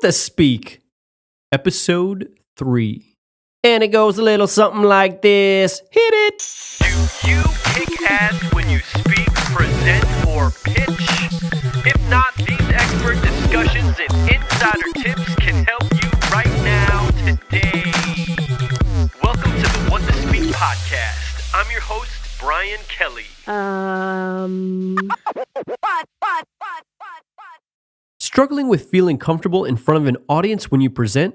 the Speak, Episode 3. And it goes a little something like this. Hit it! Do you kick ass when you speak, present, or pitch? If not, these expert discussions and insider tips can help you right now, today. Welcome to the What the Speak podcast. I'm your host, Brian Kelly. Struggling with feeling comfortable in front of an audience when you present?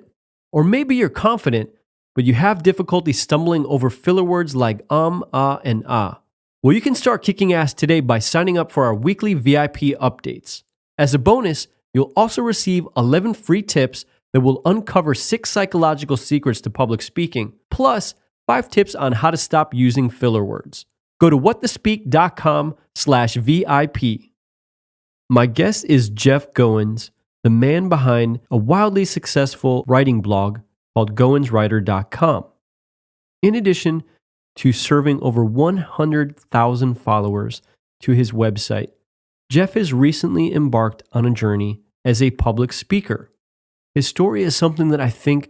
Or maybe you're confident, but you have difficulty stumbling over filler words like and ah. Well, you can start kicking ass today by signing up for our weekly VIP updates. As a bonus, you'll also receive 11 free tips that will uncover 6 psychological secrets to public speaking, plus 5 tips on how to stop using filler words. Go to whatthespeak.com/VIP. My guest is Jeff Goins, the man behind a wildly successful writing blog called goinswriter.com. In addition to serving over 100,000 followers to his website, Jeff has recently embarked on a journey as a public speaker. His story is something that I think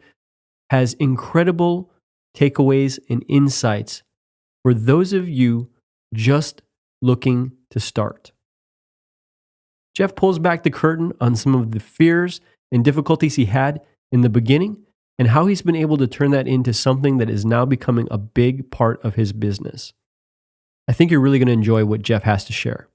has incredible takeaways and insights for those of you just looking to start. Jeff pulls back the curtain on some of the fears and difficulties he had in the beginning and how he's been able to turn that into something that is now becoming a big part of his business. I think you're really going to enjoy what Jeff has to share.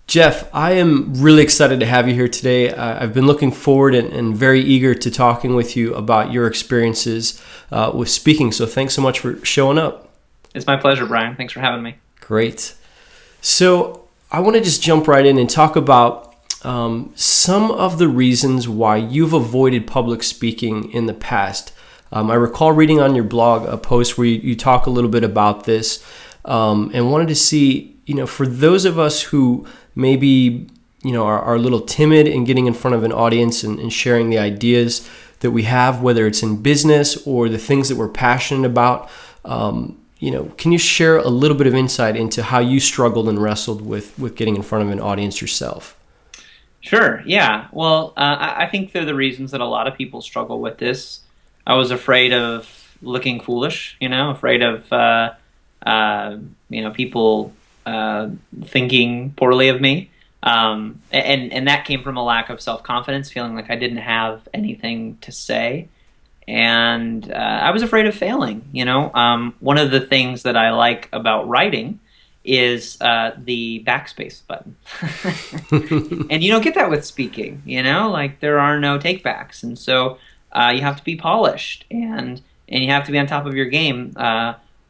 Jeff, I am really excited to have you here today. I've been looking forward and very eager to talking with you about your experiences with speaking. So thanks so much for showing up. It's my pleasure, Brian. Thanks for having me. Great. So I want to just jump right in and talk about some of the reasons why you've avoided public speaking in the past. I recall reading on your blog a post where you talk a little bit about this and wanted to see, for those of us who maybe, are a little timid in getting in front of an audience and sharing the ideas that we have, whether it's in business or the things that we're passionate about, can you share a little bit of insight into how you struggled and wrestled with getting in front of an audience yourself? Sure, yeah. Well, I think they're the reasons that a lot of people struggle with this. I was afraid of looking foolish, afraid of people thinking poorly of me. And that came from a lack of self-confidence, feeling like I didn't have anything to say. And I was afraid of failing. One of the things that I like about writing is the backspace button. And you don't get that with speaking, like there are no takebacks. And so you have to be polished and you have to be on top of your game,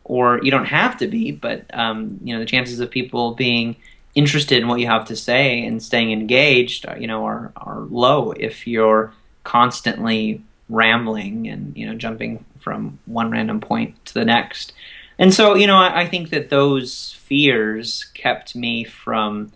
or you don't have to be, but the chances of people being interested in what you have to say and staying engaged, are low if you're constantly rambling and jumping from one random point to the next. And so I think that those fears kept me from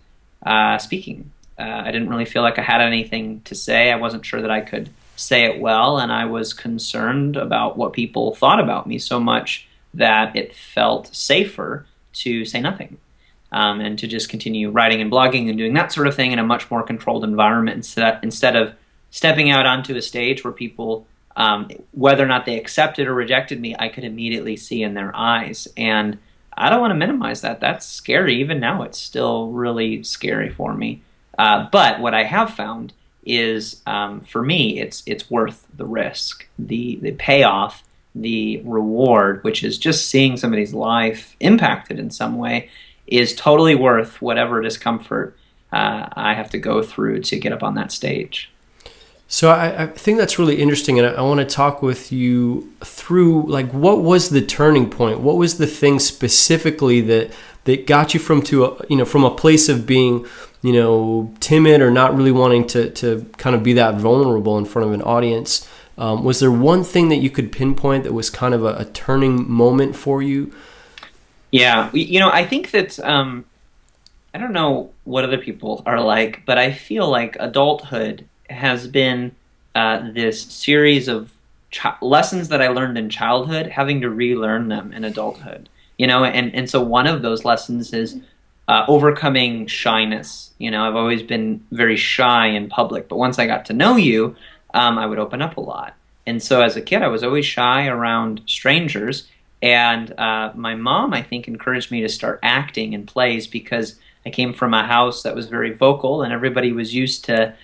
speaking. I didn't really feel like I had anything to say. I wasn't sure that I could say it well, and I was concerned about what people thought about me so much that it felt safer to say nothing, and to just continue writing and blogging and doing that sort of thing in a much more controlled environment instead of stepping out onto a stage where people, whether or not they accepted or rejected me, I could immediately see in their eyes. And I don't want to minimize that. That's scary. Even now, it's still really scary for me. But what I have found is, for me, it's worth the risk, the payoff, the reward, which is just seeing somebody's life impacted in some way, is totally worth whatever discomfort I have to go through to get up on that stage. So I think that's really interesting, and I want to talk with you through, what was the turning point? What was the thing specifically that got you from a place of being, timid or not really wanting to kind of be that vulnerable in front of an audience? Was there one thing that you could pinpoint that was kind of a turning moment for you? Yeah, I think that I don't know what other people are like, but I feel like adulthood has been this series of lessons that I learned in childhood, having to relearn them in adulthood. And so one of those lessons is overcoming shyness. I've always been very shy in public, but once I got to know you, I would open up a lot. And so as a kid, I was always shy around strangers. And my mom, I think, encouraged me to start acting in plays because I came from a house that was very vocal, and everybody was used to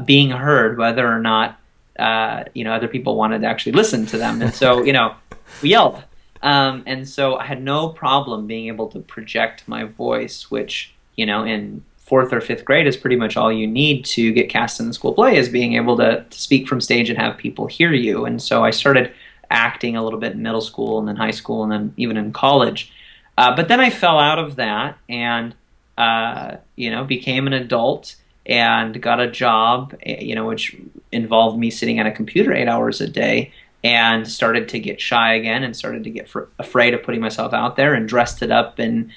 being heard, whether or not other people wanted to actually listen to them. And so, we yelled. And so I had no problem being able to project my voice, which, in fourth or fifth grade is pretty much all you need to get cast in the school play, is being able to speak from stage and have people hear you. And so I started acting a little bit in middle school and then high school and then even in college. But then I fell out of that and, became an adult and got a job, which involved me sitting at a computer 8 hours a day, and started to get shy again and started to get afraid of putting myself out there, and dressed it up in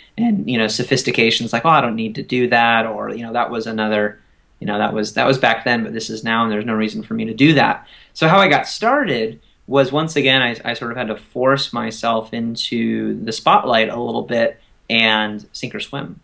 sophistications like, oh, I don't need to do that, or that was another, that was back then, but this is now, and there's no reason for me to do that. So how I got started was, once again, I sort of had to force myself into the spotlight a little bit and sink or swim.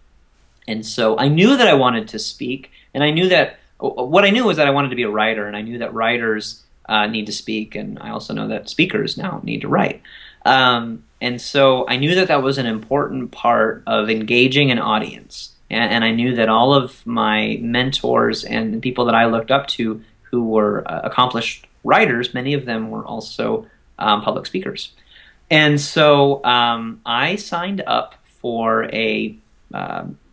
And so I knew that I wanted to speak, and I knew that what I knew was that I wanted to be a writer, and I knew that writers need to speak, and I also know that speakers now need to write. And so I knew that that was an important part of engaging an audience, and I knew that all of my mentors and people that I looked up to who were accomplished writers, many of them were also public speakers. And so I signed up for a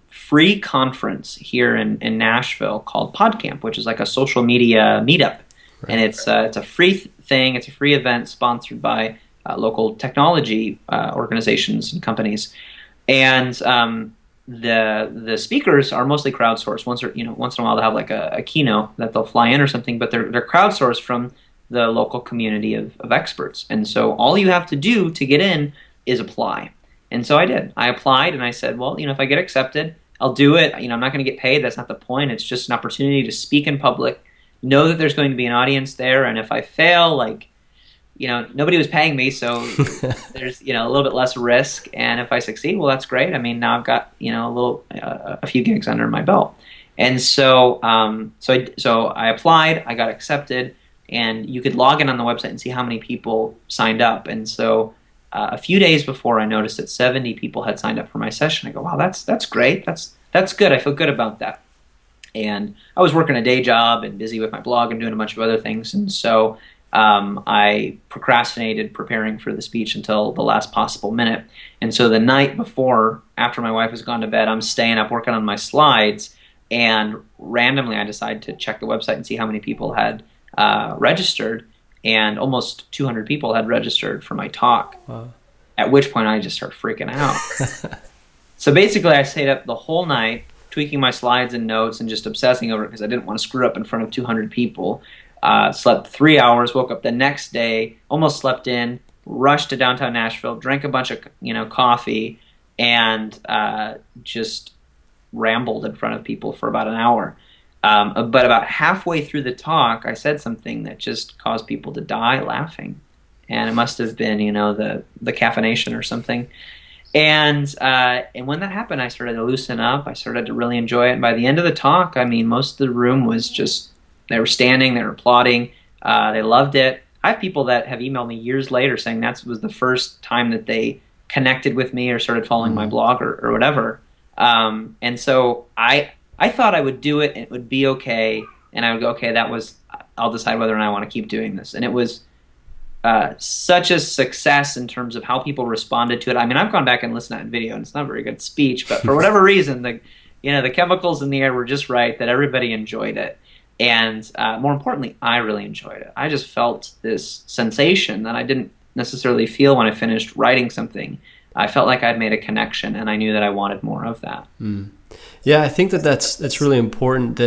free conference here in Nashville called PodCamp, which is like a social media meetup. Right. And it's a free thing. It's a free event sponsored by local technology organizations and companies. And the speakers are mostly crowdsourced. Once in a while they'll have like a keynote that they'll fly in or something, but they're crowdsourced from the local community of experts. And so all you have to do to get in is apply. And so I did. I applied, and I said, well, if I get accepted, I'll do it. I'm not going to get paid. That's not the point. It's just an opportunity to speak in public, know that there's going to be an audience there, and if I fail, nobody was paying me, so there's a little bit less risk. And if I succeed, well, that's great. I mean, now I've got a few gigs under my belt. And so I applied. I got accepted, and you could log in on the website and see how many people signed up. And so a few days before, I noticed that 70 people had signed up for my session. I go, wow, that's great. That's good. I feel good about that. And I was working a day job and busy with my blog and doing a bunch of other things. And so I procrastinated preparing for the speech until the last possible minute. And so the night before, after my wife has gone to bed, I'm staying up working on my slides. And randomly, I decided to check the website and see how many people had registered. And almost 200 people had registered for my talk. Wow. At which point I just started freaking out. So basically, I stayed up the whole night tweaking my slides and notes and just obsessing over it because I didn't want to screw up in front of 200 people. Slept 3 hours, woke up the next day, almost slept in, rushed to downtown Nashville, drank a bunch of coffee, and just rambled in front of people for about an hour. But about halfway through the talk, I said something that just caused people to die laughing. And it must have been, the caffeination or something. And when that happened, I started to loosen up. I started to really enjoy it. And by the end of the talk, I mean, most of the room was just, they were standing, they were applauding. They loved it. I have people that have emailed me years later saying that was the first time that they connected with me or started following my blog or whatever. And so I thought I would do it and it would be okay. And I would go, okay, I'll decide whether or not I want to keep doing this. And it was such a success in terms of how people responded to it. I mean, I've gone back and listened to that video, and it's not a very good speech, but for whatever reason, the chemicals in the air were just right that everybody enjoyed it. And more importantly, I really enjoyed it. I just felt this sensation that I didn't necessarily feel when I finished writing something. I felt like I'd made a connection, and I knew that I wanted more of that. Mm. Yeah, I think that's really important.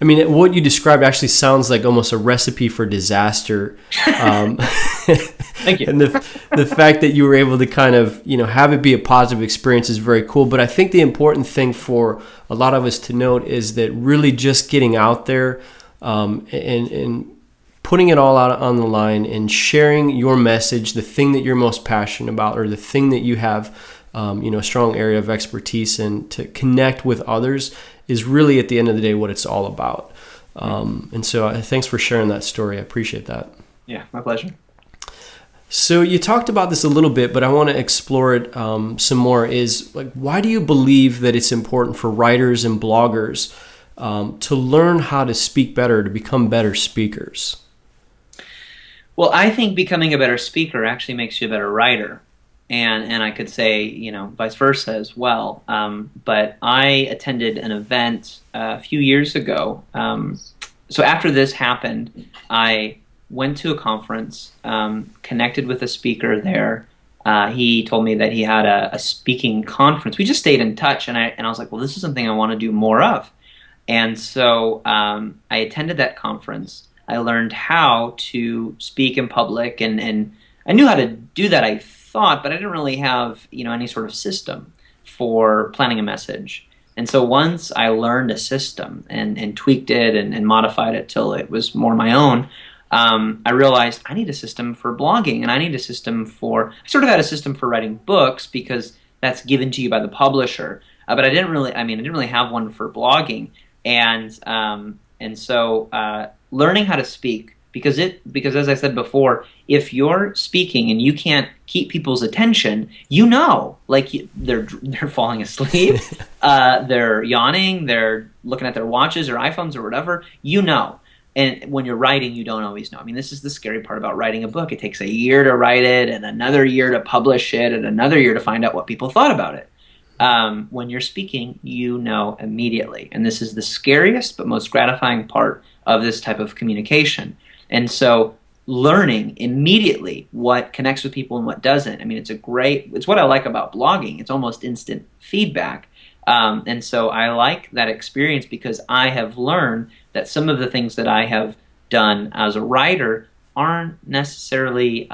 I mean, what you described actually sounds like almost a recipe for disaster. Thank you. And the fact that you were able to kind of, have it be a positive experience is very cool. But I think the important thing for a lot of us to note is that really just getting out there and putting it all out on the line and sharing your message, the thing that you're most passionate about or the thing that you have a strong area of expertise, and to connect with others is really at the end of the day what it's all about. And so thanks for sharing that story. I appreciate that. Yeah, my pleasure. So you talked about this a little bit, but I want to explore it some more. Is like, why do you believe that it's important for writers and bloggers to learn how to speak better, to become better speakers? Well, I think becoming a better speaker actually makes you a better writer. And I could say, vice versa as well. But I attended an event a few years ago. So after this happened, I went to a conference, connected with a speaker there. He told me that he had a speaking conference. We just stayed in touch, and I was like, well, this is something I want to do more of. And so I attended that conference. I learned how to speak in public, and I knew how to do that, I thought, but I didn't really have any sort of system for planning a message. And so once I learned a system and tweaked it and modified it till it was more my own, I realized I need a system for blogging, and I need a system I sort of had a system for writing books because that's given to you by the publisher. But I didn't really have one for blogging. And so learning how to speak, because as I said before, if you're speaking and you can't keep people's attention, they're falling asleep, they're yawning, they're looking at their watches or iPhones or whatever, And when you're writing, you don't always know. I mean, this is the scary part about writing a book. It takes a year to write it, and another year to publish it, and another year to find out what people thought about it. When you're speaking, you know immediately. And this is the scariest but most gratifying part of this type of communication. And so learning immediately what connects with people and what doesn't. I mean, it's what I like about blogging. It's almost instant feedback. And so I like that experience because I have learned that some of the things that I have done as a writer aren't necessarily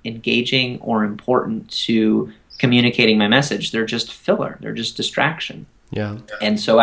engaging or important to communicating my message. They're just filler. They're just distraction. Yeah. And so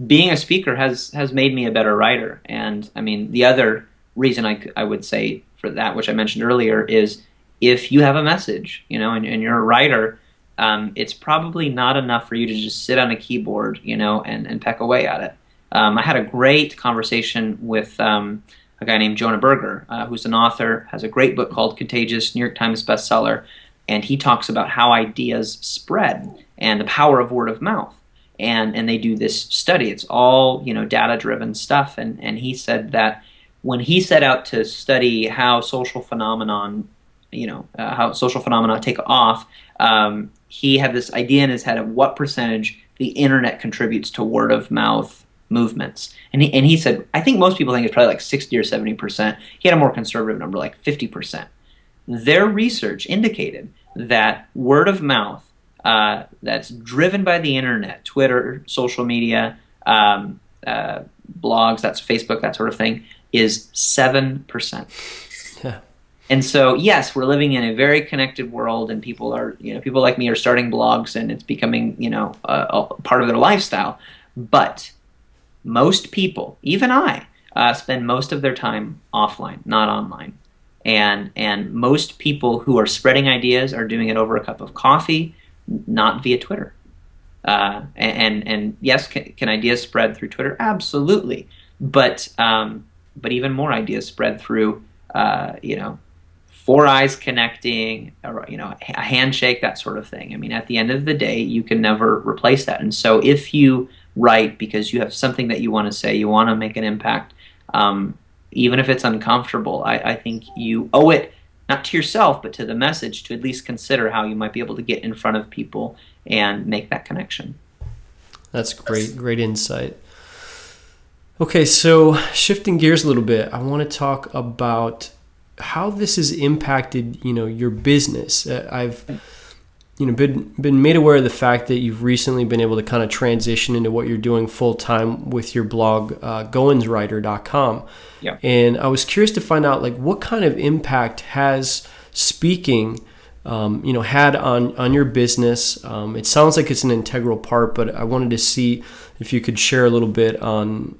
being a speaker has made me a better writer. And I mean, the other reason I would say for that, which I mentioned earlier, is if you have a message, and you're a writer, it's probably not enough for you to just sit on a keyboard, and peck away at it. I had a great conversation with a guy named Jonah Berger, who's an author, has a great book called Contagious, New York Times bestseller, and he talks about how ideas spread and the power of word of mouth. And they do this study. It's all data-driven stuff. And he said that when he set out to study how social phenomena take off, he had this idea in his head of what percentage the internet contributes to word of mouth movements. And he said, I think most people think it's probably like 60 or 70%. He had a more conservative number, like 50%. Their research indicated that word of mouth that's driven by the internet, Twitter, social media, blogs, that's Facebook, that sort of thing, is 7%. Yeah. And so, yes, we're living in a very connected world, and people like me are starting blogs, and it's becoming, a part of their lifestyle. But most people, even I, spend most of their time offline, not online. And most people who are spreading ideas are doing it over a cup of coffee, not via Twitter. And yes, can ideas spread through Twitter? Absolutely. But even more ideas spread through, four eyes connecting, a handshake, that sort of thing. I mean, at the end of the day, you can never replace that. And so if you write because you have something that you want to say, you want to make an impact, even if it's uncomfortable, I think you owe it, not to yourself, but to the message, to at least consider how you might be able to get in front of people and make that connection. That's great insight. Okay, so shifting gears a little bit, I want to talk about how this has impacted, your business. I've, been made aware of the fact that you've recently been able to kind of transition into what you're doing full time with your blog, goinswriter.com. Yeah. And I was curious to find out, what kind of impact has speaking, had on your business? It sounds like it's an integral part, but I wanted to see if you could share a little bit on,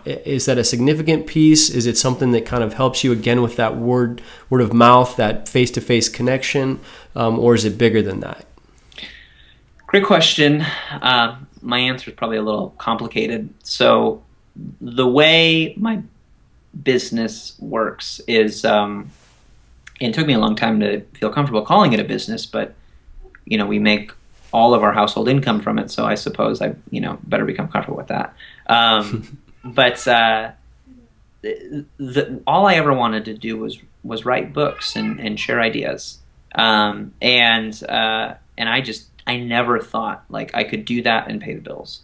is that a significant piece? Is it something that kind of helps you again with that word of mouth, that face-to-face connection, or is it bigger than that? Great question. My answer is probably a little complicated. So the way my business works is, and it took me a long time to feel comfortable calling it a business, but we make all of our household income from it. So I suppose I, better become comfortable with that. But all I ever wanted to do was write books and share ideas. And I never thought like I could do that and pay the bills.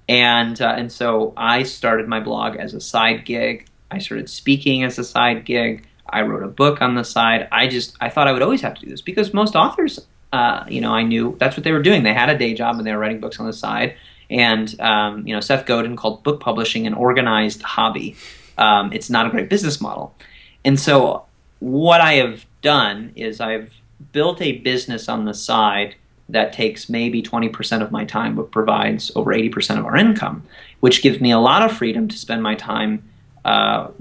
And so I started my blog as a side gig. I started speaking as a side gig. I wrote a book on the side. I thought I would always have to do this because most authors, I knew that's what they were doing. They had a day job and they were writing books on the side. And Seth Godin called book publishing an organized hobby. It's not a great business model. And so what I have done is I've built a business on the side that takes maybe 20% of my time but provides over 80% of our income, which gives me a lot of freedom to spend my time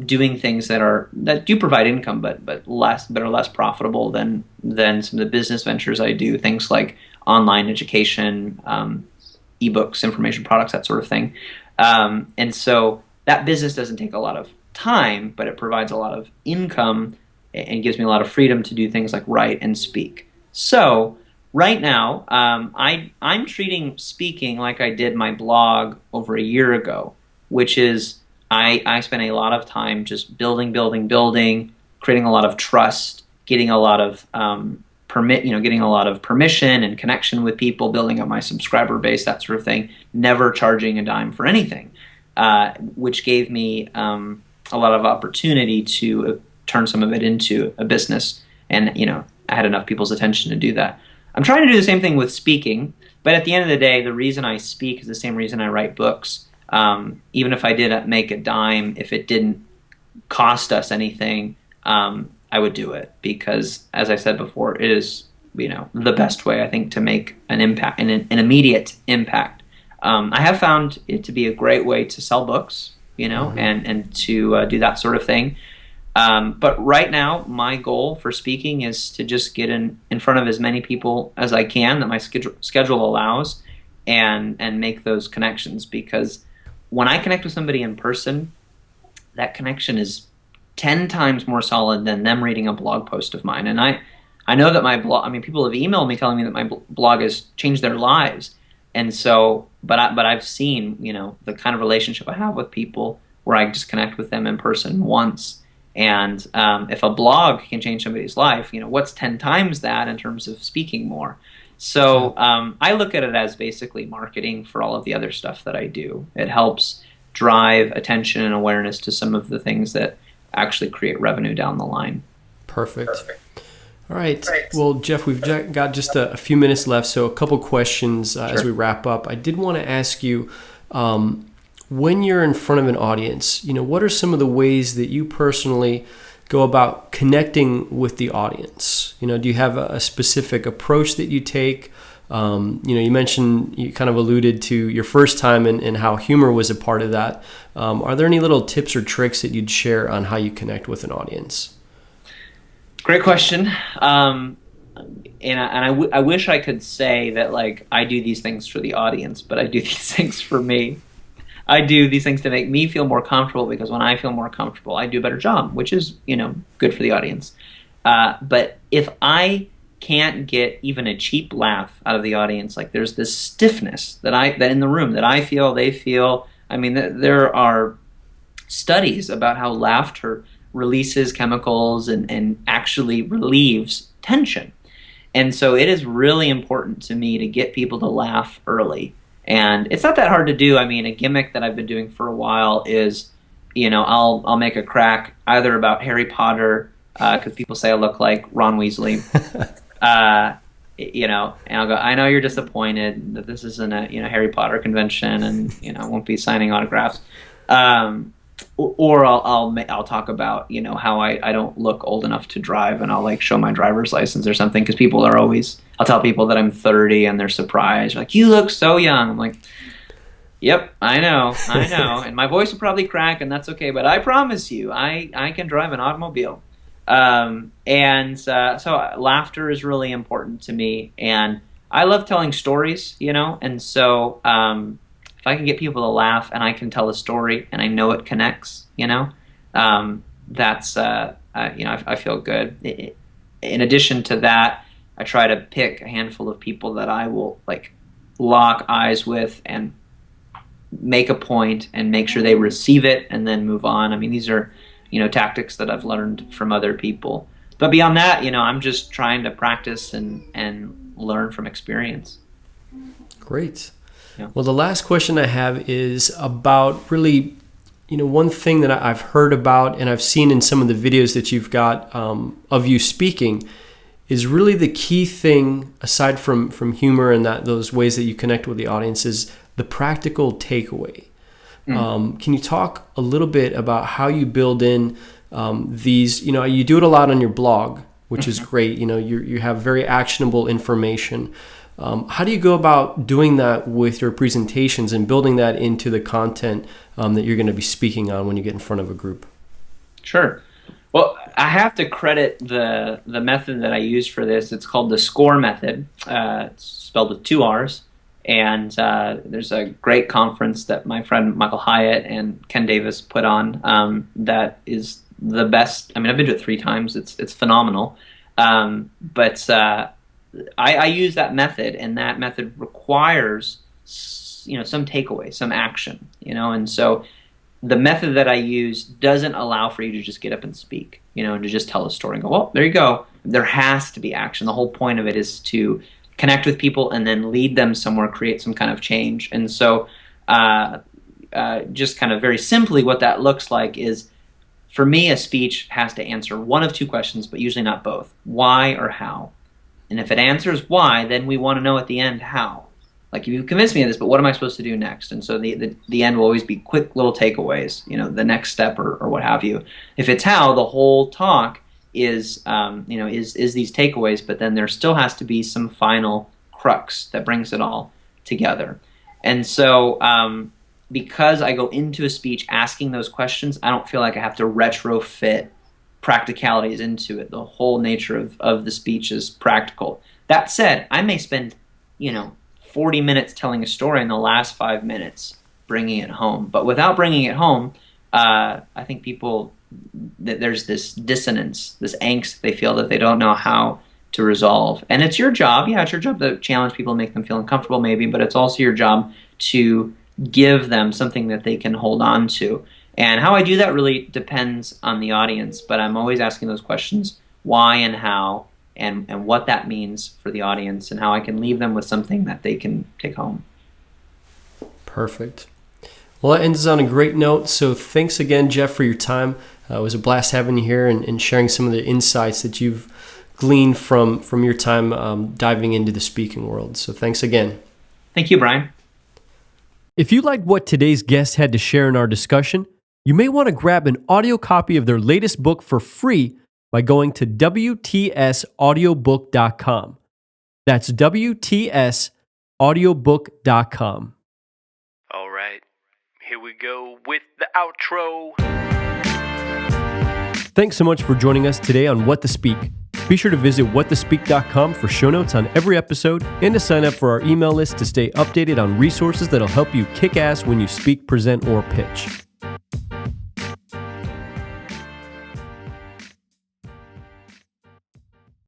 doing things that do provide income but are less profitable than some of the business ventures I do, things like online education, ebooks, information products, that sort of thing. And so that business doesn't take a lot of time, but it provides a lot of income and gives me a lot of freedom to do things like write and speak. So right now, I'm treating speaking like I did my blog over a year ago, which is I spent a lot of time just building, creating a lot of trust, getting a lot of getting a lot of permission and connection with people, building up my subscriber base, that sort of thing, never charging a dime for anything, which gave me a lot of opportunity to turn some of it into a business. And, I had enough people's attention to do that. I'm trying to do the same thing with speaking, but at the end of the day, the reason I speak is the same reason I write books. Even if I did make a dime, if it didn't cost us anything, I would do it because, as I said before, it is, the best way, I think, to make an impact, an immediate impact. I have found it to be a great way to sell books, and to do that sort of thing. But right now, my goal for speaking is to just get in front of as many people as I can that my schedule allows, and make those connections. Because when I connect with somebody in person, that connection is 10 times more solid than them reading a blog post of mine. And I know that my blog, people have emailed me telling me that my blog has changed their lives. And so, but I've seen, the kind of relationship I have with people where I just connect with them in person once. And if a blog can change somebody's life, what's 10 times that in terms of speaking more? So I look at it as basically marketing for all of the other stuff that I do. It helps drive attention and awareness to some of the things that actually create revenue down the line. Perfect. All right. Well, Jeff, we've got just a few minutes left, so a couple questions as we wrap up. I did want to ask you, when you're in front of an audience, what are some of the ways that you personally go about connecting with the audience? Do you have a specific approach that you take? You mentioned, you kind of alluded to your first time and how humor was a part of that. Are there any little tips or tricks that you'd share on how you connect with an audience? Great question. And I wish I could say that like I do these things for the audience, but I do these things for me. I do these things to make me feel more comfortable, because when I feel more comfortable, I do a better job, which is, good for the audience. But if I can't get even a cheap laugh out of the audience, like there's this stiffness that in the room that I feel, they feel. There are studies about how laughter releases chemicals and actually relieves tension. And so it is really important to me to get people to laugh early. And it's not that hard to do. A gimmick that I've been doing for a while is, I'll make a crack either about Harry Potter, because people say I look like Ron Weasley, and I'll go, I know you're disappointed that this isn't a Harry Potter convention, and won't be signing autographs. Or I'll talk about how I don't look old enough to drive, and I'll like show my driver's license or something, because people are always, I'll tell people that I'm 30 and they're surprised, like, you look so young. I'm like, yep, I know, and my voice will probably crack, and that's okay, but I promise you, I can drive an automobile. So laughter is really important to me, and I love telling stories, and so if I can get people to laugh and I can tell a story and I know it connects, that's I feel good. In addition to that, I try to pick a handful of people that I will like lock eyes with and make a point and make sure they receive it and then move on. I mean, these are, tactics that I've learned from other people. But beyond that, I'm just trying to practice and learn from experience. Great. Yeah. Well, the last question I have is about really, one thing that I've heard about and I've seen in some of the videos that you've got of you speaking is really the key thing, aside from humor and those ways that you connect with the audience, is the practical takeaway. Can you talk a little bit about how you build in these, you do it a lot on your blog, which is great. You have very actionable information. How do you go about doing that with your presentations and building that into the content that you're going to be speaking on when you get in front of a group? Sure. Well, I have to credit the method that I use for this. It's called the SCORE method. It's spelled with 2 R's. And there's a great conference that my friend Michael Hyatt and Ken Davis put on that is the best. I mean, I've been to it 3 times. It's phenomenal. But I use that method, and that method requires some takeaway, some action. And so the method that I use doesn't allow for you to just get up and speak, and to just tell a story and go, well, there you go. There has to be action. The whole point of it is to connect with people and then lead them somewhere, create some kind of change. And so just kind of very simply what that looks like is, for me, a speech has to answer one of 2 questions, but usually not both: why or how. And if it answers why, then we want to know at the end how. Like, you convinced me of this, but what am I supposed to do next? And so the end will always be quick little takeaways, the next step or what have you. If it's how, the whole talk is these takeaways, but then there still has to be some final crux that brings it all together. And so because I go into a speech asking those questions, I don't feel like I have to retrofit practicalities into it. The whole nature of the speech is practical. That said, I may spend 40 minutes telling a story in the last 5 minutes bringing it home. But without bringing it home, I think people, there's this dissonance, this angst they feel that they don't know how to resolve. And it's your job, it's your job to challenge people, make them feel uncomfortable maybe, but it's also your job to give them something that they can hold on to. And how I do that really depends on the audience, but I'm always asking those questions: why and how, and what that means for the audience, and how I can leave them with something that they can take home. Perfect. Well, that ends on a great note. So thanks again, Jeff, for your time. It was a blast having you here and sharing some of the insights that you've gleaned from your time diving into the speaking world. So thanks again. Thank you, Brian. If you liked what today's guest had to share in our discussion, you may want to grab an audio copy of their latest book for free by going to WTSaudiobook.com. That's WTSaudiobook.com. All right, here we go with the outro. Thanks so much for joining us today on What to Speak. Be sure to visit whattospeak.com for show notes on every episode and to sign up for our email list to stay updated on resources that'll help you kick ass when you speak, present, or pitch.